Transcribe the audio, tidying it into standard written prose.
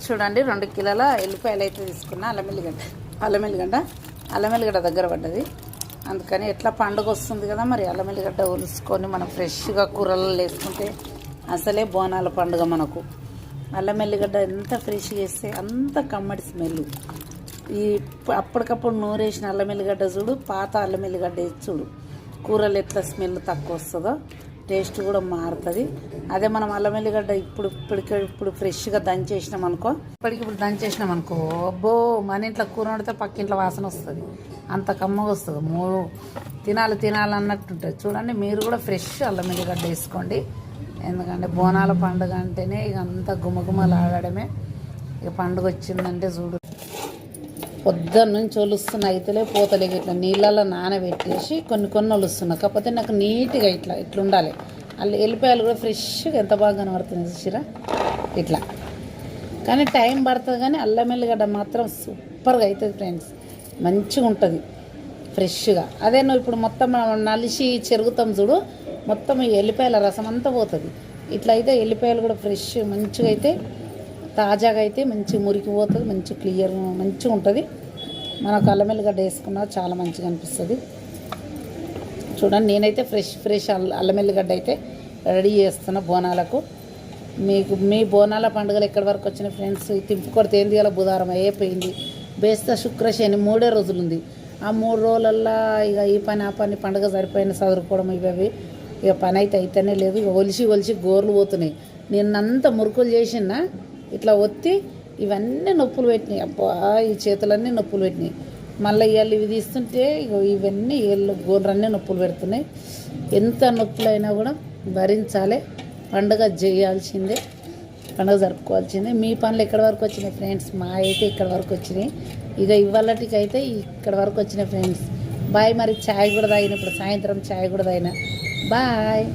చూడండి 2 కిలోల ఎల్లిపాయలు అయితే తీసుకున్నా. అల్లం ఎల్లిగడ్డ దగ్గర పడ్డది. అందుకని ఎట్లా పండుగ వస్తుంది కదా, మరి అల్లం ఎల్లిగడ్డ ఒలుసుకొని మనం ఫ్రెష్గా కూరలలో వేసుకుంటే అసలే బోనాల పండుగ మనకు. అల్లం ఎల్లిగడ్డ ఎంత ఫ్రెష్గా వేస్తే అంత కమ్మడి స్మెల్. ఈ అప్పటికప్పుడు నూరేసిన అల్లం ఎల్లిగడ్డ చూడు, పాత అల్లం ఎల్లిగడ్డ వేసి చూడు, కూరలు ఎట్లా స్మెల్ తక్కువ వస్తుందో టేస్ట్ కూడా మారుతుంది. అదే మనం అల్లం ఎల్లిగడ్డ ఇప్పుడు ఫ్రెష్గా దంచేసినాం అనుకో, ఇప్పటికిప్పుడు దంచేసినాం అనుకో, అబ్బో మన ఇంట్లో కూర వండితే పక్కింట్లో వాసన వస్తుంది, అంత కమ్మగా వస్తుంది. తినాలి అన్నట్టుంటుంది. చూడండి మీరు కూడా ఫ్రెష్ అల్లం ఎల్లిగడ్డ వేసుకోండి. ఎందుకంటే బోనాల పండుగ అంటేనే ఇక అంత గుమగుమలు ఆడడమే. ఇక పండుగ వచ్చిందంటే చూడు, పొద్దున్న నుంచి ఒలుస్తున్నా అయితేలే పోతలే. ఇట్లా నీళ్ళల్లో నానబెట్టేసి కొన్ని ఒలుస్తున్నా. కాకపోతే నాకు నీట్గా ఇట్లా ఉండాలి. అల్లు ఎల్లిపాయలు కూడా ఫ్రెష్గా ఎంత బాగా కనబడుతుంది చూసిరా ఇట్లా. కానీ టైం పడుతుంది, కానీ అల్లం ఎల్లిగడ్డ మాత్రం సూపర్గా అవుతుంది ఫ్రెండ్స్, మంచిగా ఉంటుంది ఫ్రెష్గా. అదే నువ్వు ఇప్పుడు మొత్తం నలిసి చెరుగుతాం చూడు, మొత్తం ఈ ఎల్లిపాయల రసం అంతా పోతుంది. ఇట్లా అయితే ఎల్లిపాయలు కూడా ఫ్రెష్ మంచిగా అయితే తాజాగా అయితే మంచిగా మురికిపోతుంది, మంచి క్లియర్ మంచిగా ఉంటుంది. మనకు అల్లం ఎల్లిగడ్డ వేసుకున్నా చాలా మంచిగా అనిపిస్తుంది. చూడండి నేనైతే ఫ్రెష్ అల్లం ఎల్లిగడ్డ అయితే రెడీ చేస్తున్నా బోనాలకు. మీ బోనాల పండుగలు ఎక్కడి వరకు వచ్చిన ఫ్రెండ్స్? తింపుకొడితే ఏంది అలా బుధవారం అయిపోయింది, బేస్త శుక్ర శని 3 రోజులు ఉంది. ఆ 3 రోజులల్లో ఇక ఈ పని ఆ పని పండుగ సరిపోయిన చదువుకోవడం ఇవి ఇక పని అయితే అయితేనే లేదు. ఇక ఒలిసి గోర్లు పోతున్నాయి. నిన్నంతా మురుకులు చేసినా ఇట్లా ఒత్తి ఇవన్నీ నొప్పులు పెట్టినాయి. అబ్బా ఈ చేతులన్నీ నొప్పులు పెట్టినాయి. మళ్ళీ ఇవాళ ఇవి తీస్తుంటే ఇవన్నీ గోర్లన్నీ నొప్పులు పెడుతున్నాయి. ఎంత నొప్పులైనా కూడా భరించాలి, పండుగ చేయాల్సిందే, పండుగ జరుపుకోవాల్సిందే. మీ పనులు ఎక్కడి వరకు వచ్చినాయి ఫ్రెండ్స్? మా అయితే ఇక్కడ వరకు వచ్చినాయి. ఇక ఇవాళకి అయితే ఇక్కడ వరకు వచ్చినాయి ఫ్రెండ్స్. బాయ్. మరి ఛాయ్ కూడా తాగిన, ఇప్పుడు సాయంత్రం ఛాయ్ కూడా తాగిన. బాయ్.